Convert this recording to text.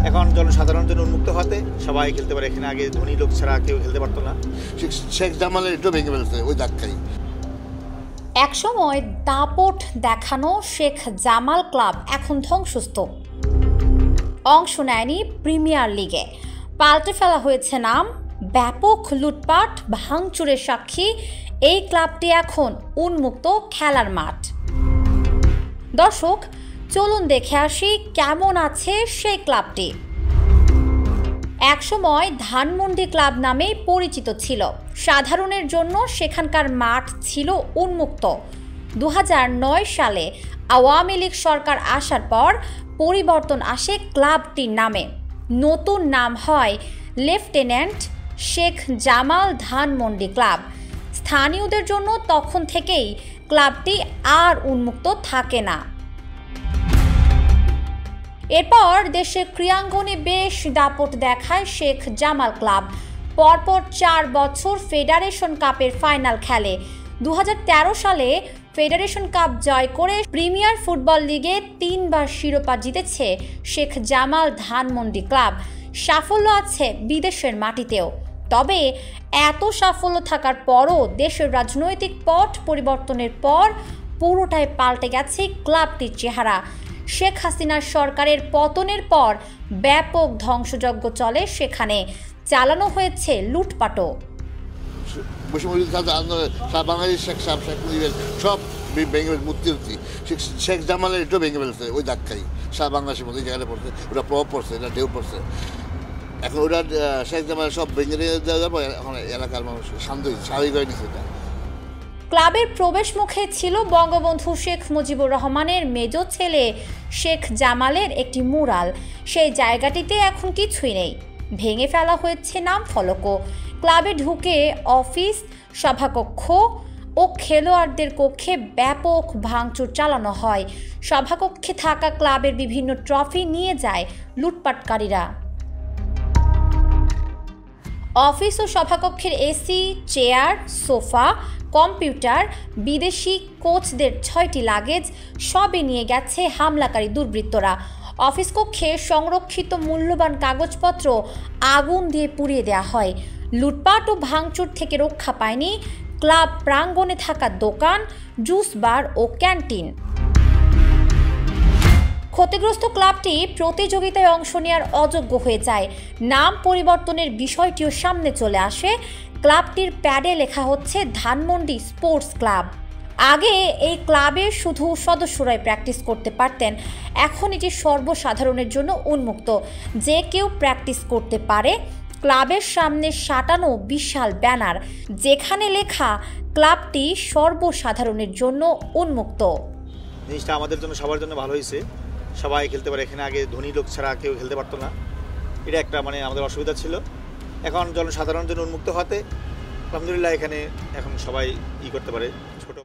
এখন জনসাধারণের জন্য উন্মুক্ত হতে সবাই খেলতে পারে। এখানে আগে ধনী লোক ছাড়া কেউ খেলতে পারতো না। শেখ জামালের একটু ভেঙে ফেলছে ওই ধাক্কাই। একসময় দাপট দেখানো শেখ জামাল ক্লাব এখন ধ্বংসস্তূপ। অংশ নেয়নি প্রিমিয়ার লিগে, পাল্টে ফেলা হয়েছে নাম, ব্যাপক লুটপাট ভাঙচুরের সাক্ষী এই ক্লাবটি এখন উন্মুক্ত খেলার মাঠ। দর্শক, চলুন দেখে আসি কেমন আছে সেই ক্লাবটি। একসময় ধানমন্ডি ক্লাব নামেই পরিচিত ছিল। সাধারণের জন্য সেখানকার মাঠ ছিল উন্মুক্ত। 2009 সালে আওয়ামী লীগ সরকার আসার পর পরিবর্তন আসে ক্লাবটির নামে। নতুন নাম হয় লেফটেন্যান্ট শেখ জামাল ধানমন্ডি ক্লাব। স্থানীয়দের জন্য তখন থেকেই ক্লাবটি আর উন্মুক্ত থাকে না। এরপর দেশের ক্রীড়াঙ্গনে বেশ দাপট দেখায় শেখ জামাল ক্লাব। পরপর 4 বছর ফেডারেশন কাপের ফাইনাল খেলে। 2013 সালে ফেডারেশন কাপ জয় করে প্রিমিয়ার ফুটবল লিগে 3 বার শিরোপা জিতেছে শেখ জামাল ধানমন্ডি ক্লাব। সাফল্য আছে বিদেশের মাটিতেও। তবে এত সাফল্য থাকার পরও দেশের রাজনৈতিক পট পরিবর্তনের পর পুরোটাই পাল্টে গেছে ক্লাবটির চেহারা। শেখ হাসিনার সরকারের পতনের পর ব্যাপক ধ্বংসযজ্ঞ চলে সেখানে, চালানো হয়েছে লুটপাটও। বাংলাদেশ সব ভেঙে মূর্তি শেখ জামালের একটু ভেঙে ফেলছে ওই ধাক্কাই। সারা বাংলাদেশের মধ্যে জায়গাটা পড়ছে, ওটা প্রভাব পড়ছে, এটা ঢেউ পড়ছে। এখন ওটা শেখ জামাল সব ভেঙে দেওয়া যাবো। এখন এলাকার মানুষ শান্ত স্বাভাবিক হয়ে নিচ্ছে। এটা ক্লাবের প্রবেশ মুখে ছিল বঙ্গবন্ধু শেখ মুজিবুর রহমানের মেজ ছেলে শেখ জামালের একটি মুরাল। সেই জায়গাটিতে এখন কিছুই নেই, ভেঙে ফেলা হয়েছে নাম ফলকও। ক্লাবে ঢুকে অফিস, সভাকক্ষ ও খেলোয়াড়দের কক্ষে ব্যাপক ভাঙচুর চালানো হয়। সভাকক্ষে থাকা ক্লাবের বিভিন্ন ট্রফি নিয়ে যায় লুটপাটকারীরা। অফিস ও সভাকক্ষের এসি, চেয়ার, সোফা, কম্পিউটার, বিদেশি কোচদের 6টি লাগেজ সবই নিয়ে গেছে হামলাকারী দুর্বৃত্তরা। অফিস কক্ষে সংরক্ষিত মূল্যবান কাগজপত্র আগুন দিয়ে পুড়িয়ে দেওয়া হয়। লুটপাট ও ভাঙচুর থেকে রক্ষা পায়নি ক্লাব প্রাঙ্গণে থাকা দোকান, জুস বার ও ক্যান্টিন। ক্ষতিগ্রস্ত ক্লাবটি প্রতিযোগিতায় অংশ নেওয়ার অযোগ্য হয়ে যায়। নাম পরিবর্তনের বিষয়টিও সামনে চলে আসে। ক্লাবটির প্যাডে লেখা হচ্ছে ধানমন্ডি স্পোর্টস ক্লাব। আগে এই ক্লাবে শুধু সদস্যরাই প্র্যাকটিস করতে পারতেন, এখন এটি সর্বসাধারণের জন্য উন্মুক্ত, যে কেউ প্র্যাকটিস করতে পারে। ক্লাবের সামনে সাঁটানো বিশাল ব্যানার, যেখানে লেখা ক্লাবটি সর্বসাধারণের জন্য উন্মুক্ত। জিনিসটা আমাদের জন্য, সবার জন্য ভালো হয়েছে। সবাই খেলতে পারে। এখানে আগে ধনী লোক ছাড়া কেউ খেলতে পারতো না। এটা একটা আমাদের অসুবিধা ছিল। এখন জনসাধারণের জন্য উন্মুক্ত হতে আলহামদুলিল্লাহ এখানে এখন সবাই করতে পারে। ছোট